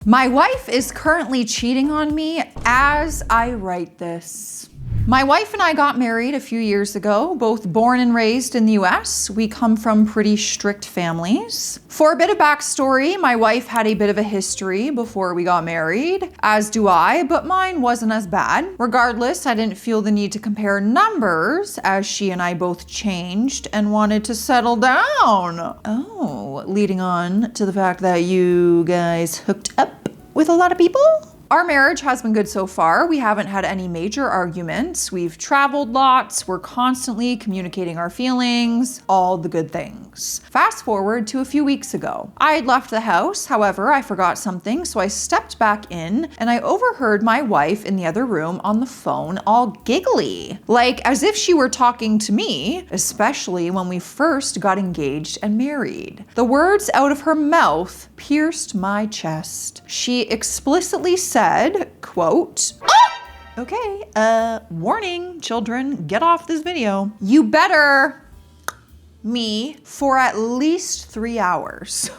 My wife is currently cheating on me as I write this. My wife and I got married a few years ago, both born and raised in the US. We come from pretty strict families. For a bit of backstory, my wife had a bit of a history before we got married, as do I, but mine wasn't as bad. Regardless, I didn't feel the need to compare numbers as she and I both changed and wanted to settle down. Oh, leading on to the fact that you guys hooked up with a lot of people? Our marriage has been good so far. We haven't had any major arguments. We've traveled lots. We're constantly communicating our feelings, all the good things. Fast forward to a few weeks ago. I had left the house. However, I forgot something, so I stepped back in and I overheard my wife in the other room on the phone all giggly, like as if she were talking to me, especially when we first got engaged and married. The words out of her mouth pierced my chest. She explicitly said, quote, "Ah! Okay, warning, children, get off this video. You better me for at least 3 hours."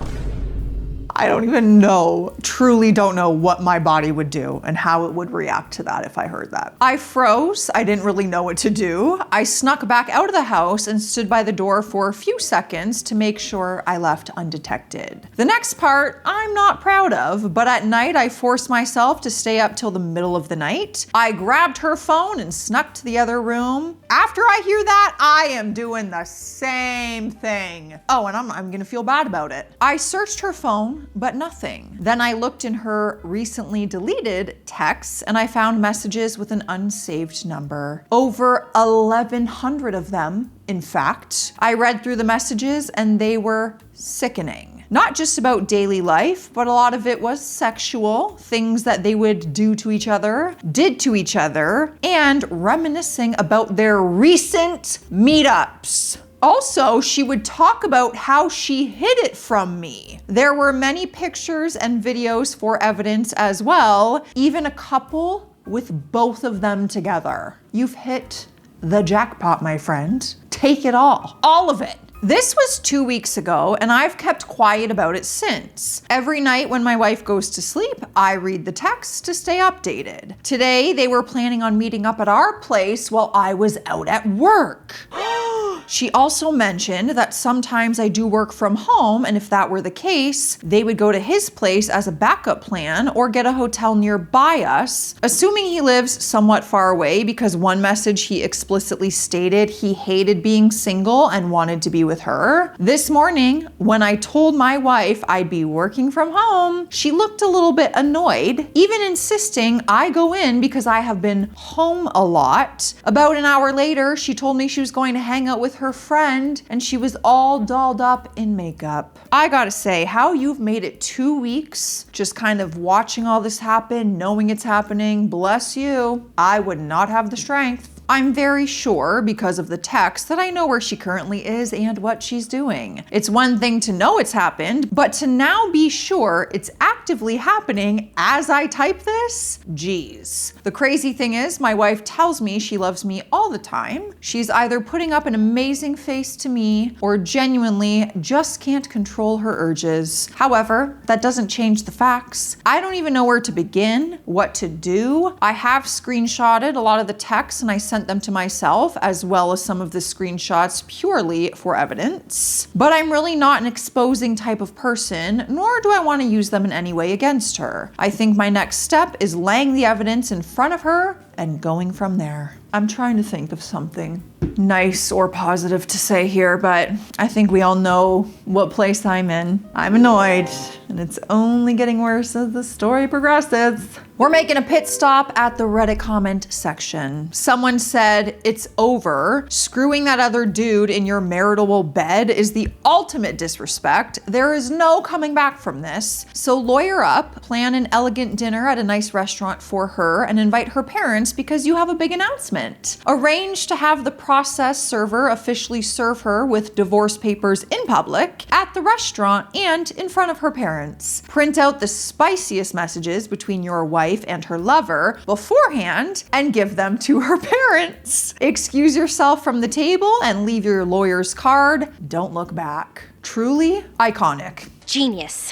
I don't even know, truly don't know what my body would do and how it would react to that if I heard that. I froze. I didn't really know what to do. I snuck back out of the house and stood by the door for a few seconds to make sure I left undetected. The next part, I'm not proud of, but at night I forced myself to stay up till the middle of the night. I grabbed her phone and snuck to the other room. After I hear that, I am doing the same thing. Oh, and I'm gonna feel bad about it. I searched her phone, but nothing. Then I looked in her recently deleted texts and I found messages with an unsaved number. Over 1,100 of them, in fact. I read through the messages and they were sickening. Not just about daily life, but a lot of it was sexual, things that they would do to each other, did to each other, and reminiscing about their recent meetups. Also, she would talk about how she hid it from me. There were many pictures and videos for evidence as well, even a couple with both of them together. You've hit the jackpot, my friend. Take it all of it. This was 2 weeks ago, and I've kept quiet about it since. Every night when my wife goes to sleep, I read the text to stay updated. Today, they were planning on meeting up at our place while I was out at work. She also mentioned that sometimes I do work from home, and if that were the case, they would go to his place as a backup plan or get a hotel nearby us, assuming he lives somewhat far away, because one message he explicitly stated he hated being single and wanted to be with her. This morning, when I told my wife I'd be working from home, she looked a little bit annoyed, even insisting I go in because I have been home a lot. About an hour later, she told me she was going to hang out with her friend and she was all dolled up in makeup. I gotta say, how you've made it 2 weeks just kind of watching all this happen, knowing it's happening, bless you. I would not have the strength. I'm very sure, because of the text, that I know where she currently is and what she's doing. It's one thing to know it's happened, but to now be sure it's actively happening as I type this? Geez. The crazy thing is, my wife tells me she loves me all the time. She's either putting up an amazing face to me or genuinely just can't control her urges. However, that doesn't change the facts. I don't even know where to begin, what to do. I have screenshotted a lot of the texts and I sent them to myself, as well as some of the screenshots purely for evidence. But I'm really not an exposing type of person, nor do I want to use them in any way against her. I think my next step is laying the evidence in front of her and going from there. I'm trying to think of something nice or positive to say here, but I think we all know what place I'm in. I'm annoyed, and it's only getting worse as the story progresses. We're making a pit stop at the Reddit comment section. Someone said, "It's over. Screwing that other dude in your marital bed is the ultimate disrespect. There is no coming back from this. So lawyer up, plan an elegant dinner at a nice restaurant for her, and invite her parents because you have a big announcement. Arrange to have the process server officially serve her with divorce papers in public, at the restaurant, and in front of her parents. Print out the spiciest messages between your wife and her lover beforehand and give them to her parents. Excuse yourself from the table and leave your lawyer's card. Don't look back." Truly iconic. Genius.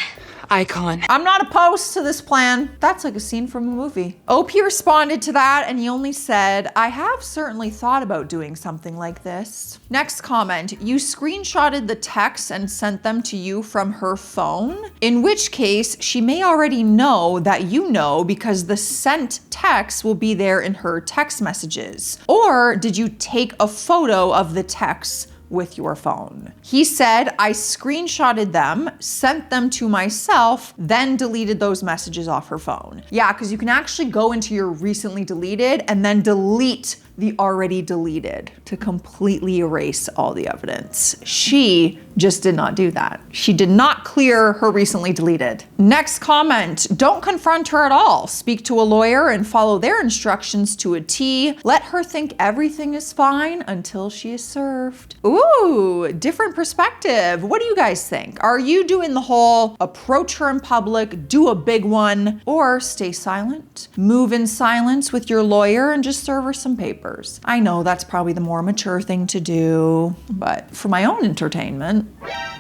Icon. I'm not opposed to this plan. That's like a scene from a movie. OP responded to that and he only said, I have certainly thought about doing something like this. Next comment, you screenshotted the texts and sent them to you from her phone, in which case she may already know that you know because the sent text will be there in her text messages. Or did you take a photo of the text with your phone? He said, I screenshotted them, sent them to myself, then deleted those messages off her phone. Yeah, because you can actually go into your recently deleted and then delete the already deleted to completely erase all the evidence. She just did not do that. She did not clear her recently deleted. Next comment, don't confront her at all. Speak to a lawyer and follow their instructions to a T. Let her think everything is fine until she is served. Ooh, different perspective. What do you guys think? Are you doing the whole approach her in public, do a big one, or stay silent? Move in silence with your lawyer and just serve her some papers. I know that's probably the more mature thing to do, but for my own entertainment,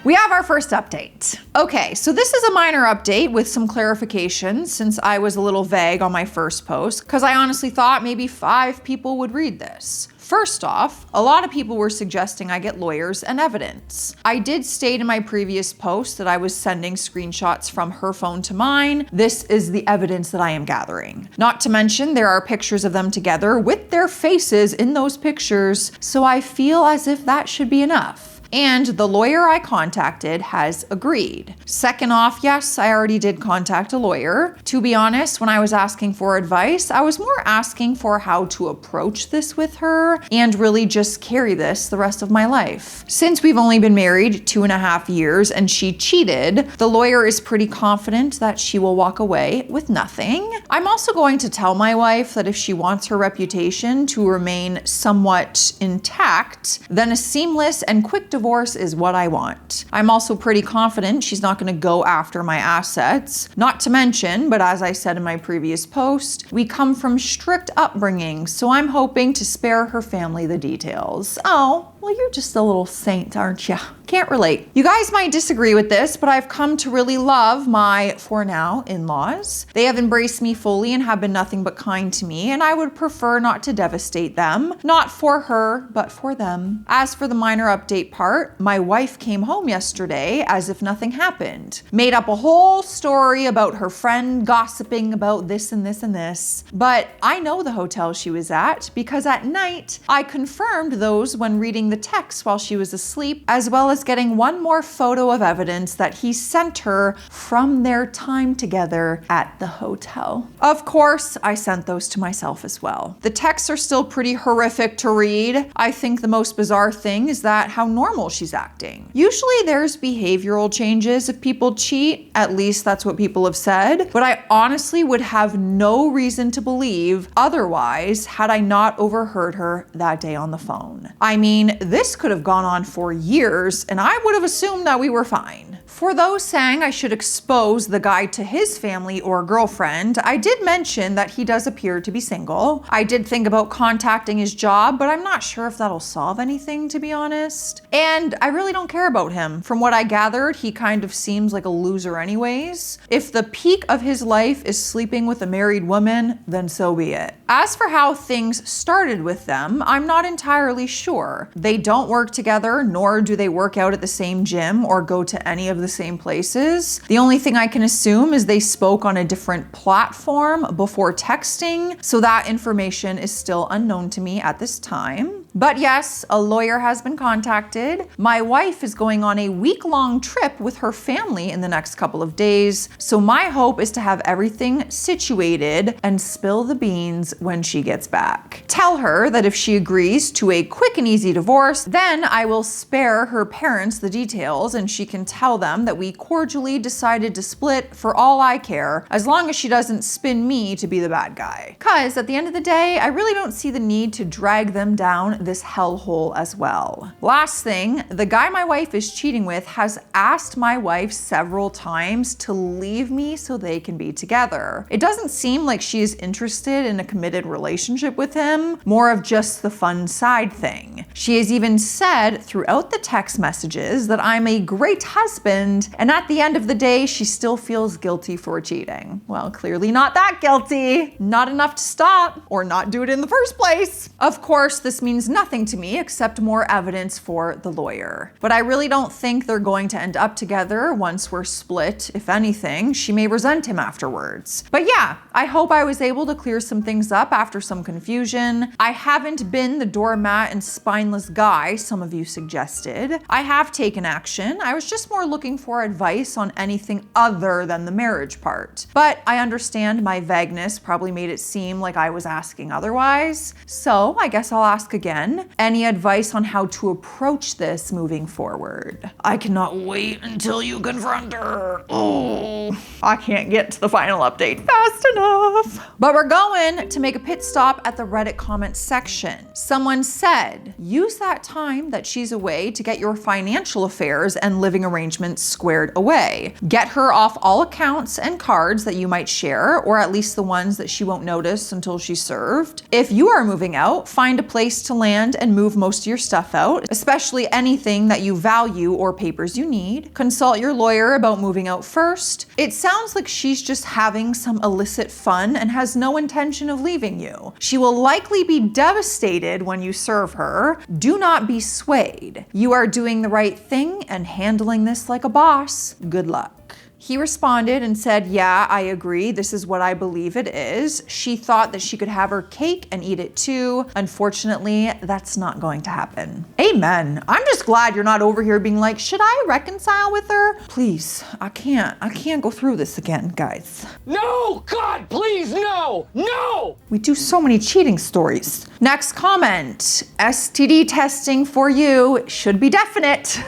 we have our first update. Okay, so this is a minor update with some clarifications since I was a little vague on my first post, because I honestly thought maybe 5 people would read this. First off, a lot of people were suggesting I get lawyers and evidence. I did state in my previous post that I was sending screenshots from her phone to mine. This is the evidence that I am gathering. Not to mention, there are pictures of them together with their faces in those pictures, so I feel as if that should be enough. And the lawyer I contacted has agreed. Second off, yes, I already did contact a lawyer. To be honest, when I was asking for advice, I was more asking for how to approach this with her and really just carry this the rest of my life. Since we've only been married 2.5 years and she cheated, the lawyer is pretty confident that she will walk away with nothing. I'm also going to tell my wife that if she wants her reputation to remain somewhat intact, then a seamless and quick divorce is what I want. I'm also pretty confident she's not going to go after my assets. Not to mention, but as I said in my previous post, we come from strict upbringing, so I'm hoping to spare her family the details. Oh, well, you're just a little saint, aren't you? Can't relate. You guys might disagree with this, but I've come to really love my, for now, in-laws. They have embraced me fully and have been nothing but kind to me, and I would prefer not to devastate them. Not for her, but for them. As for the minor update part, my wife came home yesterday as if nothing happened. Made up a whole story about her friend gossiping about this and this and this. But I know the hotel she was at because at night, I confirmed those when reading the text while she was asleep, as well as getting one more photo of evidence that he sent her from their time together at the hotel. Of course, I sent those to myself as well. The texts are still pretty horrific to read. I think the most bizarre thing is that how normal she's acting. Usually there's behavioral changes if people cheat, at least that's what people have said, but I honestly would have no reason to believe otherwise had I not overheard her that day on the phone. I mean, this could have gone on for years and I would have assumed that we were fine. For those saying I should expose the guy to his family or girlfriend, I did mention that he does appear to be single. I did think about contacting his job, but I'm not sure if that'll solve anything, to be honest. And I really don't care about him. From what I gathered, he kind of seems like a loser anyways. If the peak of his life is sleeping with a married woman, then so be it. As for how things started with them, I'm not entirely sure. They don't work together, nor do they work out at the same gym or go to any of the same places. The only thing I can assume is they spoke on a different platform before texting, so that information is still unknown to me at this time. But yes, a lawyer has been contacted. My wife is going on a week-long trip with her family in the next couple of days, so my hope is to have everything situated and spill the beans when she gets back. Tell her that if she agrees to a quick and easy divorce, then I will spare her parents the details and she can tell them that we cordially decided to split for all I care, as long as she doesn't spin me to be the bad guy. Cause at the end of the day, I really don't see the need to drag them down this hellhole as well. Last thing, the guy my wife is cheating with has asked my wife several times to leave me so they can be together. It doesn't seem like she is interested in a committed relationship with him, more of just the fun side thing. She has She's even said throughout the text messages that I'm a great husband, and at the end of the day, she still feels guilty for cheating. Well, clearly not that guilty. Not enough to stop or not do it in the first place. Of course, this means nothing to me except more evidence for the lawyer. But I really don't think they're going to end up together once we're split. If anything, she may resent him afterwards. But yeah, I hope I was able to clear some things up after some confusion. I haven't been the doormat and spineless guy some of you suggested. I have taken action. I was just more looking for advice on anything other than the marriage part. But I understand my vagueness probably made it seem like I was asking otherwise. So I guess I'll ask again. Any advice on how to approach this moving forward? I cannot wait until you confront her. Oh, I can't get to the final update fast enough. But we're going to make a pit stop at the Reddit comments section. Someone said, use that time that she's away to get your financial affairs and living arrangements squared away. Get her off all accounts and cards that you might share, or at least the ones that she won't notice until she's served. If you are moving out, find a place to land and move most of your stuff out, especially anything that you value or papers you need. Consult your lawyer about moving out first. It sounds like she's just having some illicit fun and has no intention of leaving you. She will likely be devastated when you serve her. Do not be swayed. You are doing the right thing and handling this like a boss. Good luck. He responded and said, yeah, I agree. This is what I believe it is. She thought that she could have her cake and eat it too. Unfortunately, that's not going to happen. Amen. I'm just glad you're not over here being like, should I reconcile with her? Please, I can't go through this again, guys. No, God, please, no, no. We do so many cheating stories. Next comment, STD testing for you should be definite.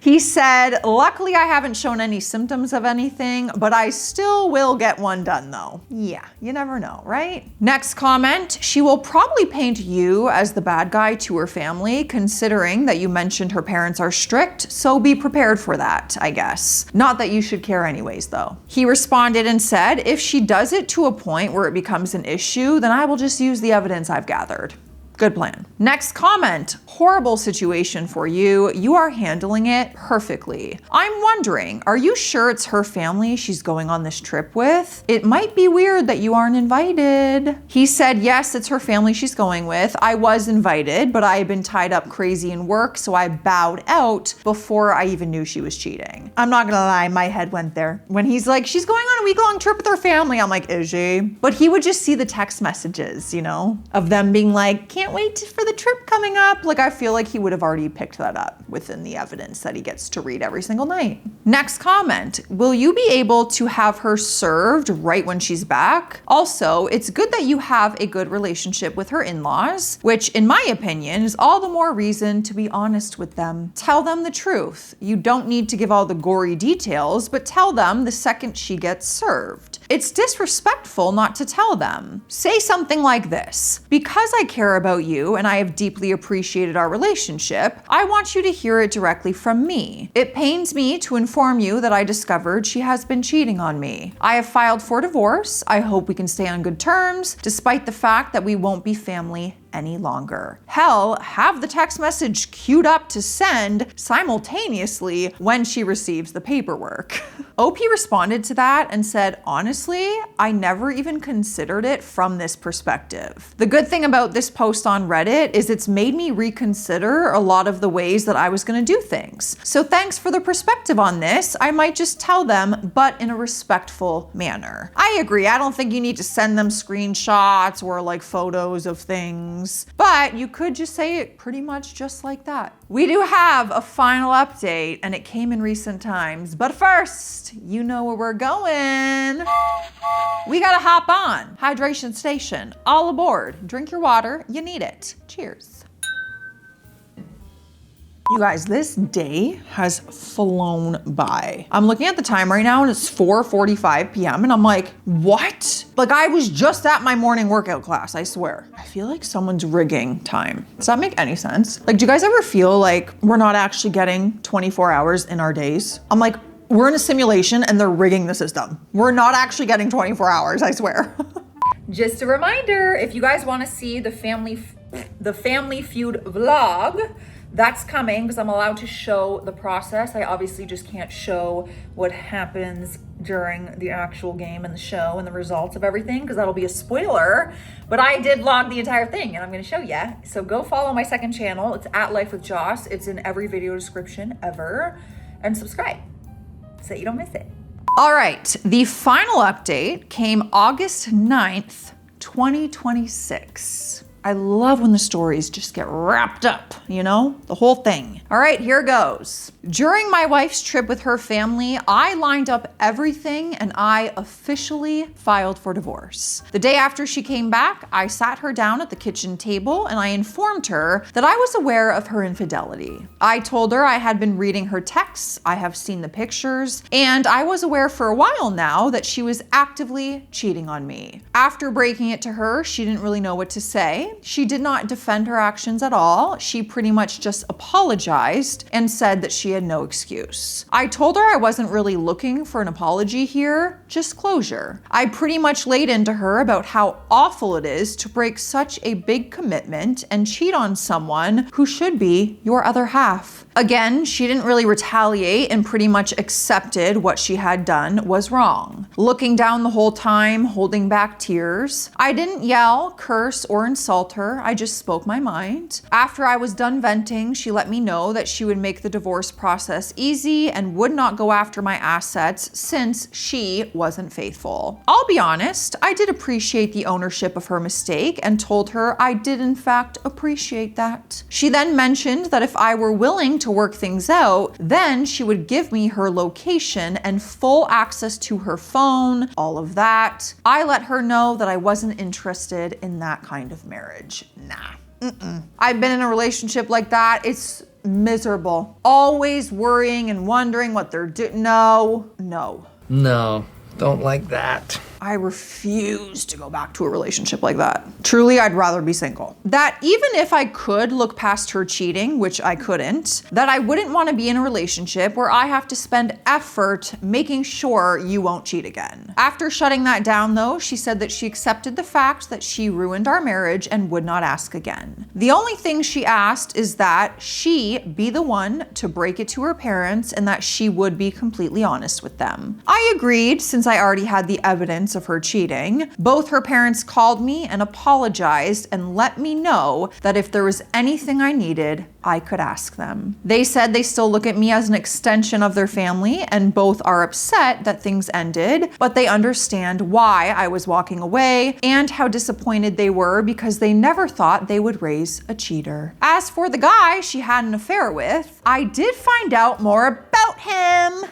He said, luckily I haven't shown any symptoms of anything, but I still will get one done though. Yeah, you never know, right? Next comment, she will probably paint you as the bad guy to her family, considering that you mentioned her parents are strict, so be prepared for that, I guess. Not that you should care anyways though. He responded and said, if she does it to a point where it becomes an issue, then I will just use the evidence I've gathered. Good plan. Next comment, horrible situation for you. You are handling it perfectly. I'm wondering, are you sure it's her family she's going on this trip with? It might be weird that you aren't invited. He said, yes, it's her family she's going with. I was invited, but I had been tied up crazy in work, so I bowed out before I even knew she was cheating. I'm not gonna lie, my head went there. When he's like, she's going on a week-long trip with her family, I'm like, is she? But he would just see the text messages, you know, of them being like, can't wait for the trip coming up. Like, I feel like he would have already picked that up within the evidence that he gets to read every single night. Next comment, will you be able to have her served right when she's back? Also, it's good that you have a good relationship with her in-laws, which in my opinion is all the more reason to be honest with them. Tell them the truth. You don't need to give all the gory details, but tell them the second she gets served. It's disrespectful not to tell them. Say something like this, because I care about you and I have deeply appreciated our relationship, I want you to hear it directly from me. It pains me to inform you that I discovered she has been cheating on me. I have filed for divorce. I hope we can stay on good terms, despite the fact that we won't be family any longer. Hell, have the text message queued up to send simultaneously when she receives the paperwork. OP responded to that and said, honestly, I never even considered it from this perspective. The good thing about this post on Reddit is it's made me reconsider a lot of the ways that I was gonna do things. So thanks for the perspective on this. I might just tell them, but in a respectful manner. I agree, I don't think you need to send them screenshots or like photos of things, but you could just say it pretty much just like that. We do have a final update and it came in recent times, but first, you know where we're going. We gotta hop on. Hydration station, all aboard. Drink your water, you need it. Cheers. You guys, this day has flown by. I'm looking at the time right now and it's 4:45 p.m. and I'm like, what? Like I was just at my morning workout class, I swear. I feel like someone's rigging time. Does that make any sense? Like, do you guys ever feel like we're not actually getting 24 hours in our days? I'm like, we're in a simulation and they're rigging the system. We're not actually getting 24 hours, I swear. Just a reminder, if you guys wanna see the Family Feud vlog, That's coming because I'm allowed to show the process. I obviously just can't show what happens during the actual game and the show and the results of everything because that'll be a spoiler. But I did log the entire thing and I'm going to show you. So go follow my second channel. It's at Life with Joss. It's in every video description ever. And subscribe so that you don't miss it. All right, the final update came August 9th, 2026. I love when the stories just get wrapped up, you know, the whole thing. All right, here goes. During my wife's trip with her family, I lined up everything and I officially filed for divorce. The day after she came back, I sat her down at the kitchen table and I informed her that I was aware of her infidelity. I told her I had been reading her texts, I have seen the pictures, and I was aware for a while now that she was actively cheating on me. After breaking it to her, she didn't really know what to say. She did not defend her actions at all. She pretty much just apologized and said that she had no excuse. I told her I wasn't really looking for an apology here, just closure. I pretty much laid into her about how awful it is to break such a big commitment and cheat on someone who should be your other half. Again, she didn't really retaliate and pretty much accepted what she had done was wrong. Looking down the whole time, holding back tears. I didn't yell, curse, or insult her. I just spoke my mind. After I was done venting, she let me know that she would make the divorce process easy and would not go after my assets since she wasn't faithful. I'll be honest, I did appreciate the ownership of her mistake and told her I did in fact appreciate that. She then mentioned that if I were willing to work things out, then she would give me her location and full access to her phone, all of that. I let her know that I wasn't interested in that kind of marriage. Nah. I've been in a relationship like that. It's miserable. Always worrying and wondering what they're doing. No. No, don't like that. I refuse to go back to a relationship like that. Truly, I'd rather be single. That even if I could look past her cheating, which I couldn't, that I wouldn't want to be in a relationship where I have to spend effort making sure you won't cheat again. After shutting that down though, she said that she accepted the fact that she ruined our marriage and would not ask again. The only thing she asked is that she be the one to break it to her parents and that she would be completely honest with them. I agreed since I already had the evidence of her cheating. Both her parents called me and apologized and let me know that if there was anything I needed, I could ask them. They said they still look at me as an extension of their family and both are upset that things ended, but they understand why I was walking away and how disappointed they were because they never thought they would raise a cheater. As for the guy she had an affair with, I did find out more about him.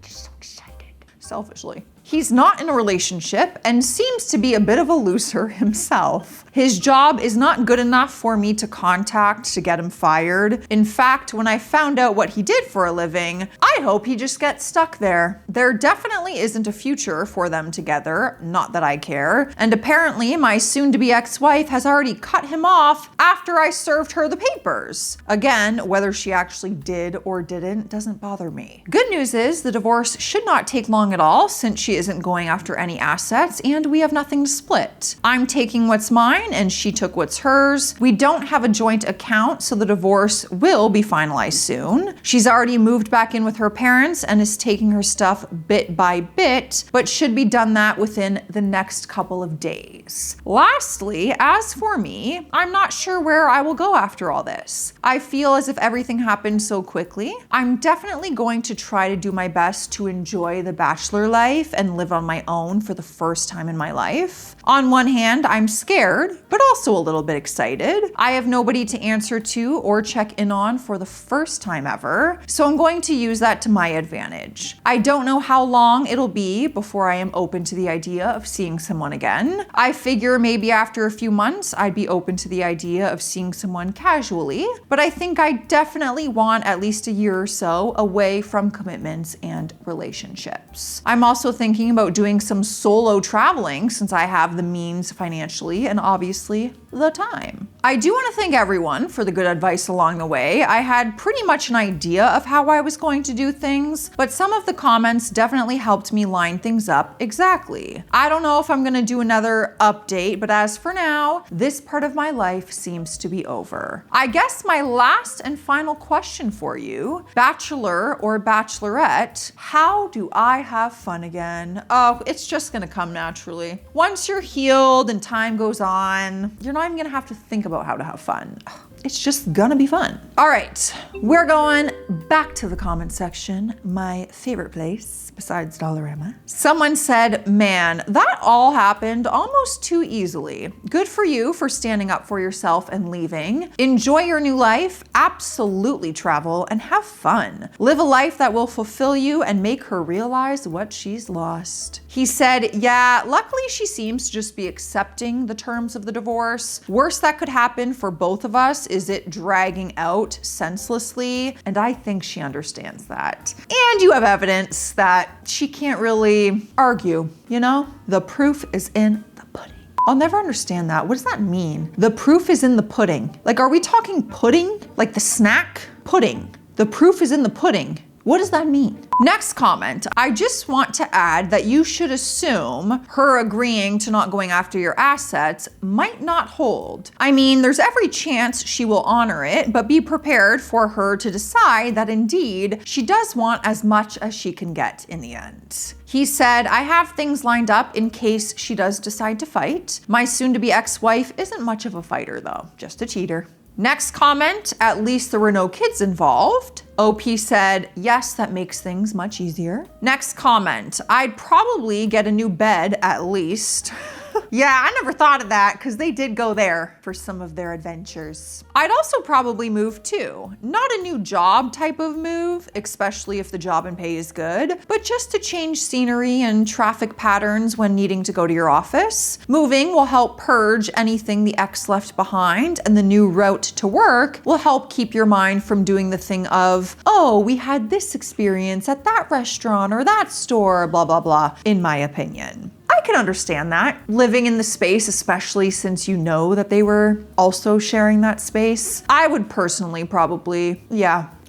Just so excited. Selfishly. He's not in a relationship and seems to be a bit of a loser himself. His job is not good enough for me to contact to get him fired. In fact, when I found out what he did for a living, I hope he just gets stuck there. There definitely isn't a future for them together, not that I care. And apparently my soon-to-be ex-wife has already cut him off after I served her the papers. Again, whether she actually did or didn't doesn't bother me. Good news is the divorce should not take long at all since she isn't going after any assets and we have nothing to split. I'm taking what's mine and she took what's hers. We don't have a joint account, so the divorce will be finalized soon. She's already moved back in with her parents and is taking her stuff bit by bit, but should be done that within the next couple of days. Lastly, as for me, I'm not sure where I will go after all this. I feel as if everything happened so quickly. I'm definitely going to try to do my best to enjoy the bachelor life and live on my own for the first time in my life. On one hand, I'm scared, but also a little bit excited. I have nobody to answer to or check in on for the first time ever, so I'm going to use that to my advantage. I don't know how long it'll be before I am open to the idea of seeing someone again. I figure maybe after a few months, I'd be open to the idea of seeing someone casually, but I think I definitely want at least a year or so away from commitments and relationships. I'm also thinking thinking about doing some solo traveling since I have the means financially and obviously the time. I do want to thank everyone for the good advice along the way. I had pretty much an idea of how I was going to do things, but some of the comments definitely helped me line things up exactly. I don't know if I'm going to do another update, but as for now, this part of my life seems to be over. I guess my last and final question for you, bachelor or bachelorette, how do I have fun again? Oh, it's just going to come naturally. Once you're healed and time goes on, you're not even going to have to think about how to have fun. It's just gonna be fun. All right, we're going back to the comment section, my favorite place besides Dollarama. Someone said, man, that all happened almost too easily. Good for you for standing up for yourself and leaving. Enjoy your new life, absolutely travel, and have fun. Live a life that will fulfill you and make her realize what she's lost. He said, yeah, luckily she seems to just be accepting the terms of the divorce. Worst that could happen for both of us is it dragging out senselessly, and I think she understands that. And you have evidence that she can't really argue, you know? The proof is in the pudding. I'll never understand that. What does that mean? The proof is in the pudding. Like, are we talking pudding? Like the snack? Pudding. The proof is in the pudding. What does that mean? Next comment, I just want to add that you should assume her agreeing to not going after your assets might not hold. I mean, there's every chance she will honor it, but be prepared for her to decide that indeed she does want as much as she can get in the end. He said, I have things lined up in case she does decide to fight. My soon-to-be ex-wife isn't much of a fighter though, just a cheater. Next comment, at least there were no kids involved. OP said, yes, that makes things much easier. Next comment, I'd probably get a new bed at least. Yeah, I never thought of that because they did go there for some of their adventures. I'd also probably move too. Not a new job type of move, especially if the job and pay is good, but just to change scenery and traffic patterns when needing to go to your office. Moving will help purge anything the ex left behind, and the new route to work will help keep your mind from doing the thing of, oh, we had this experience at that restaurant or that store, blah, blah, blah, in my opinion. I can understand that. Living in the space, especially since you know that they were also sharing that space. I would personally probably,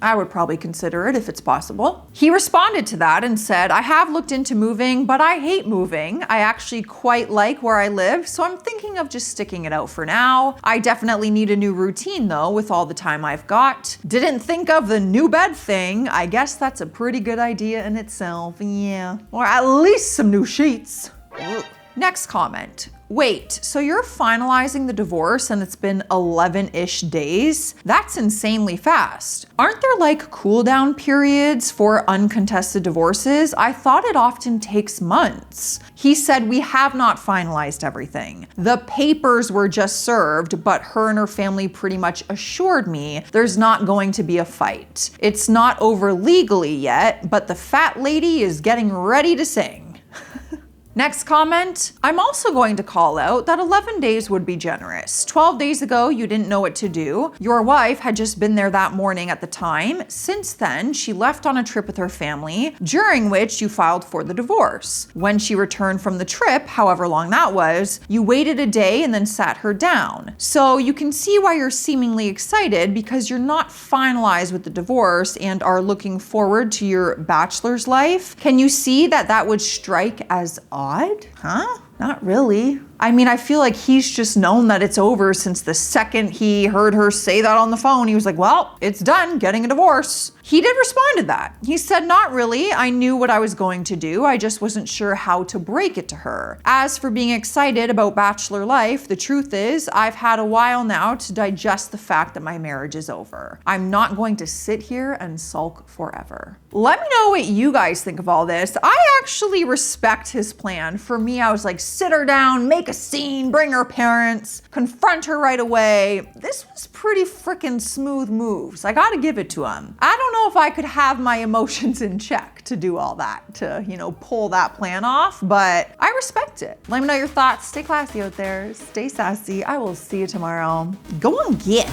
I would probably consider it if it's possible. He responded to that and said, I have looked into moving, but I hate moving. I actually quite like where I live, so I'm thinking of just sticking it out for now. I definitely need a new routine though, with all the time I've got. Didn't think of the new bed thing. I guess that's a pretty good idea in itself, yeah. Or at least some new sheets. Ugh. Next comment. Wait, so you're finalizing the divorce and it's been 11-ish days? That's insanely fast. Aren't there like cool down periods for uncontested divorces? I thought it often takes months. He said, we have not finalized everything. The papers were just served, but her and her family pretty much assured me there's not going to be a fight. It's not over legally yet, but the fat lady is getting ready to sing. Next comment, I'm also going to call out that 11 days would be generous. 12 days ago, you didn't know what to do. Your wife had just been there that morning at the time. Since then, she left on a trip with her family, during which you filed for the divorce. When she returned from the trip, however long that was, you waited a day and then sat her down. So you can see why you're seemingly excited because you're not finalized with the divorce and are looking forward to your bachelor's life. Can you see that that would strike as odd? Huh? Not really. I mean, I feel like he's just known that it's over since the second he heard her say that on the phone. He was like, well, it's done, getting a divorce. He did respond to that. He said, not really. I knew what I was going to do. I just wasn't sure how to break it to her. As for being excited about bachelor life, the truth is I've had a while now to digest the fact that my marriage is over. I'm not going to sit here and sulk forever. Let me know what you guys think of all this. I actually respect his plan. For me, I was like, sit her down, make a scene, bring her parents, confront her right away. This was pretty freaking smooth moves. I gotta give it to him. I don't know if I could have my emotions in check to do all that, to, pull that plan off, but I respect it. Let me know your thoughts. Stay classy out there. Stay sassy. I will see you tomorrow. Go on, get.